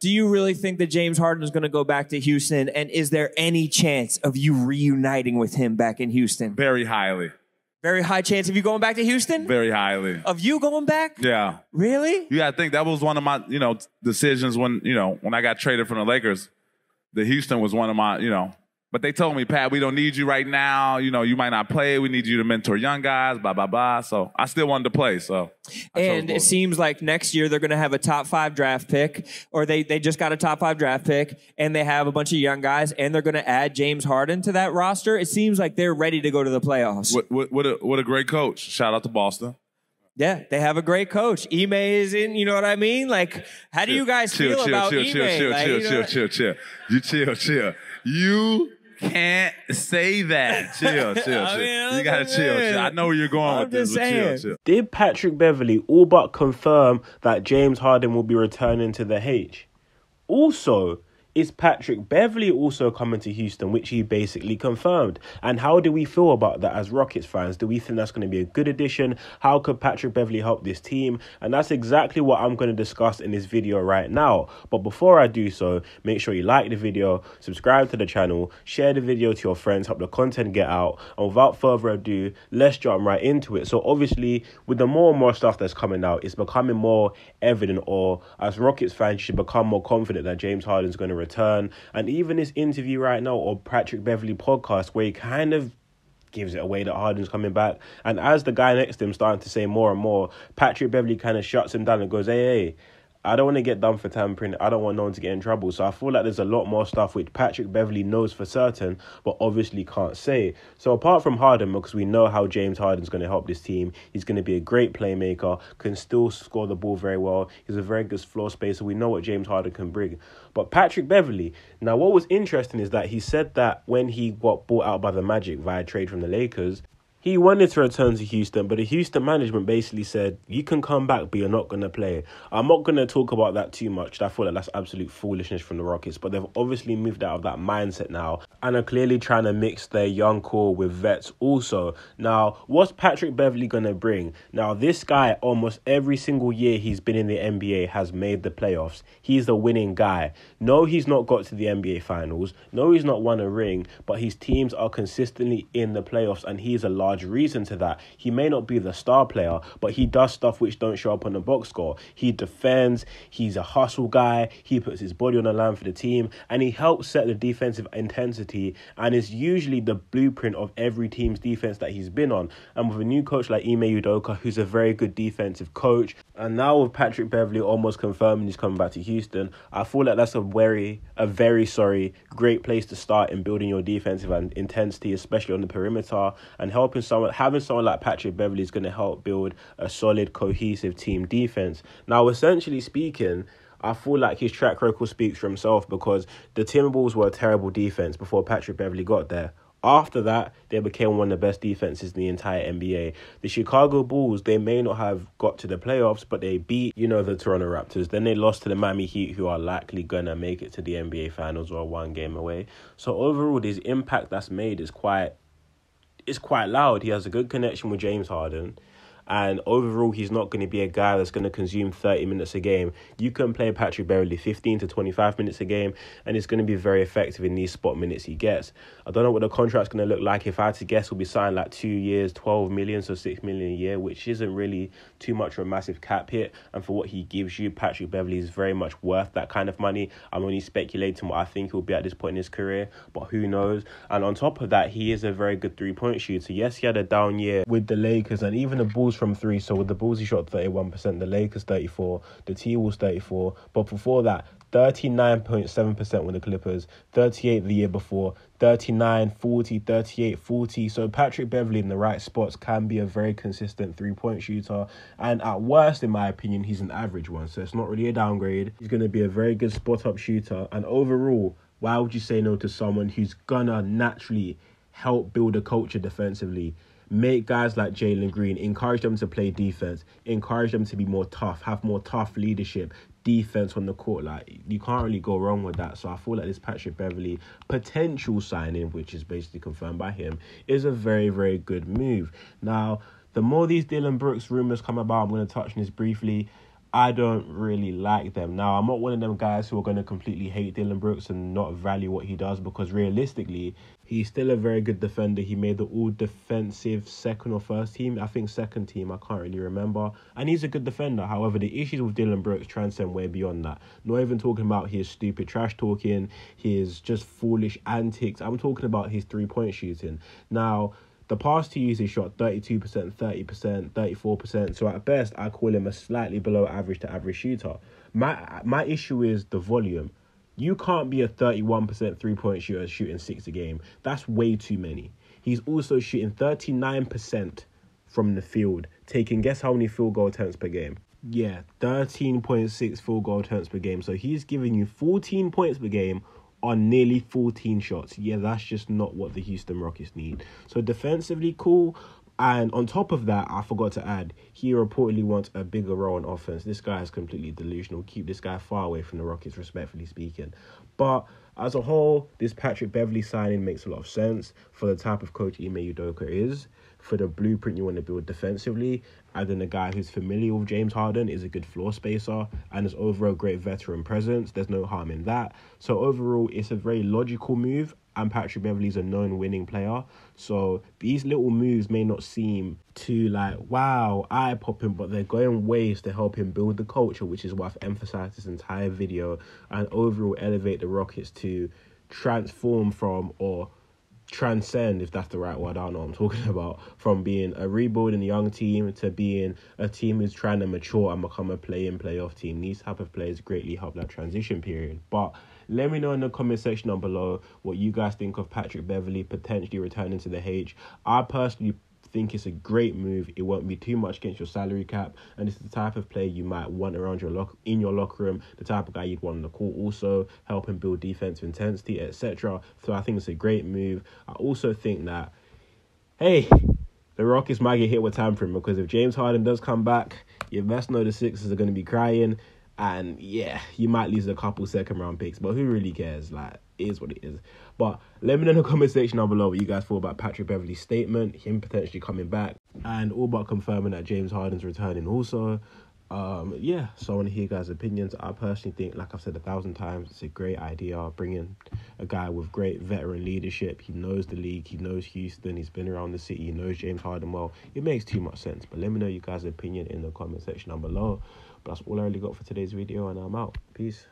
Do you really think that James Harden is going to go back to Houston? And is there any chance of you reuniting with him back in Houston? Very highly. Very high chance of you going back to Houston? Very highly. Of you going back? Yeah. Really? You got to think that was one of my, decisions when I got traded from the Lakers. The Houston was one of my, But they told me, Pat, we don't need you right now. You might not play. We need you to mentor young guys, blah, blah, blah. So I still wanted to play. And it seems like next year they're going to have a top 5 draft pick, or they just got a top 5 draft pick, and they have a bunch of young guys, and they're going to add James Harden to that roster. It seems like they're ready to go to the playoffs. What a great coach. Shout out to Boston. Yeah, they have a great coach. Ime is in, you know what I mean? Like, how do you guys feel about Ime? Chill. You can't say that. Chill. You gotta chill. I know where you're going with this, but chill. Did Patrick Beverley all but confirm that James Harden will be returning to the H? Also, is Patrick Beverley also coming to Houston, which he basically confirmed? And how do we feel about that as Rockets fans? Do we think that's going to be a good addition? How could Patrick Beverley help this team? And that's exactly what I'm going to discuss in this video right now. But before I do so, make sure you like the video, subscribe to the channel, share the video to your friends, help the content get out. And without further ado, let's jump right into it. So obviously, with the more and more stuff that's coming out, it's becoming more evident, or as Rockets fans, you should become more confident that James Harden's going to return. And even this interview right now, or Patrick Beverley podcast, where he kind of gives it away that Harden's coming back, and as the guy next to him starting to say more and more, Patrick Beverley kind of shuts him down and goes, hey, I don't want to get done for tampering. I don't want no one to get in trouble. So I feel like there's a lot more stuff which Patrick Beverley knows for certain, but obviously can't say. So apart from Harden, because we know how James Harden's going to help this team, he's going to be a great playmaker, can still score the ball very well. He's a very good floor spacer. We know what James Harden can bring. But Patrick Beverley, now what was interesting is that he said that when he got bought out by the Magic via trade from the Lakers, he wanted to return to Houston, but the Houston management basically said, you can come back, but you're not going to play. I'm not going to talk about that too much. I feel like that's absolute foolishness from the Rockets, but they've obviously moved out of that mindset now and are clearly trying to mix their young core with vets also. Now, what's Patrick Beverley going to bring? Now, this guy, almost every single year he's been in the NBA, has made the playoffs. He's the winning guy. No, he's not got to the NBA Finals. No, he's not won a ring, but his teams are consistently in the playoffs, and he's a large reason to that. He may not be the star player, but he does stuff which don't show up on the box score. He defends, he's a hustle guy, he puts his body on the line for the team, and he helps set the defensive intensity, and is usually the blueprint of every team's defense that he's been on. And with a new coach like Ime Udoka, who's a very good defensive coach, and now with Patrick Beverley almost confirming he's coming back to Houston, I feel like that's a very great place to start in building your defensive and intensity, especially on the perimeter, and having someone like Patrick Beverley is going to help build a solid, cohesive team defense. Now, essentially speaking, I feel like his track record speaks for himself, because the Timberwolves were a terrible defense before Patrick Beverley got there. After that, they became one of the best defenses in the entire NBA. The Chicago Bulls, they may not have got to the playoffs, but they beat, the Toronto Raptors. Then they lost to the Miami Heat, who are likely going to make it to the NBA Finals or one game away. So overall, his impact that's made is quite loud. He has a good connection with James Harden. And overall, he's not going to be a guy that's going to consume 30 minutes a game. You can play Patrick Beverley 15 to 25 minutes a game, and it's going to be very effective in these spot minutes he gets. I don't know what the contract's going to look like. If I had to guess, he'll be signed like 2 years, 12 million, so 6 million a year, which isn't really too much of a massive cap hit. And for what he gives you, Patrick Beverley is very much worth that kind of money. I'm only speculating what I think he'll be at this point in his career, but who knows? And on top of that, he is a very good three-point shooter. Yes, he had a down year with the Lakers and even the Bulls from three. So with the Bulls, he shot 31%, the Lakers 34%, the T-Wolves 34%. But before that, 39.7% with the Clippers, 38% the year before, 39, 40, 38, 40. So Patrick Beverley in the right spots can be a very consistent three-point shooter. And at worst, in my opinion, he's an average one. So it's not really a downgrade. He's going to be a very good spot-up shooter. And overall, why would you say no to someone who's going to naturally help build a culture defensively? Make guys like Jalen Green, encourage them to play defense, encourage them to be more tough, have more tough leadership, defense on the court. Like, you can't really go wrong with that. So I feel like this Patrick Beverley potential signing, which is basically confirmed by him, is a very, very good move. Now, the more these Dylan Brooks rumors come about, I'm going to touch on this briefly. I don't really like them. Now, I'm not one of them guys who are going to completely hate Dylan Brooks and not value what he does, because realistically, he's still a very good defender. He made the all-defensive second or first team. I think second team, I can't really remember. And he's a good defender. However, the issues with Dylan Brooks transcend way beyond that. Not even talking about his stupid trash talking, his just foolish antics. I'm talking about his three-point shooting. Now, the past 2 years, he shot 32%, 30%, 34%. So at best, I call him a slightly below average to average shooter. My issue is the volume. You can't be a 31% three-point shooter shooting 6 a game. That's way too many. He's also shooting 39% from the field, taking guess how many field goal attempts per game? Yeah, 13.6 field goal attempts per game. So he's giving you 14 points per game on nearly 14 shots. Yeah, that's just not what the Houston Rockets need. So defensively, cool. And on top of that, I forgot to add, he reportedly wants a bigger role on offense. This guy is completely delusional. Keep this guy far away from the Rockets, respectfully speaking. But as a whole, this Patrick Beverley signing makes a lot of sense for the type of coach Ime Udoka is, for the blueprint you want to build defensively, and then a guy who's familiar with James Harden, is a good floor spacer, and is overall great veteran presence. There's no harm in that. So overall, it's a very logical move, and Patrick Beverley's a known winning player. So these little moves may not seem too wow, eye-popping, but they're going ways to help him build the culture, which is what I've emphasized this entire video, and overall elevate the Rockets to transform from, or transcend, if that's the right word, I don't know what I'm talking about, from being a rebuilding young team to being a team who's trying to mature and become a playoff team. These type of players greatly help that transition period. But let me know in the comment section down below what you guys think of Patrick Beverley potentially returning to the H. I personally think it's a great move. It won't be too much against your salary cap, and it's the type of player you might want around in your locker room, the type of guy you'd want on the court, also helping build defensive intensity, etc. So I think it's a great move. I also think that, hey, the Rockets might get hit with tampering, because if James Harden does come back, you best know the Sixers are going to be crying, and yeah, you might lose a couple second round picks, but who really cares? It is what it is. But let me know in the comment section down below what you guys thought about Patrick Beverley's statement, him potentially coming back, and all but confirming that James Harden's returning also. So I want to hear you guys' opinions. I personally think, like I've said 1,000 times, it's a great idea, bringing a guy with great veteran leadership. He knows the league, he knows Houston, he's been around the city, he knows James Harden well. It makes too much sense. But let me know you guys' opinion in the comment section down below. But that's all I really got for today's video, and I'm out. Peace.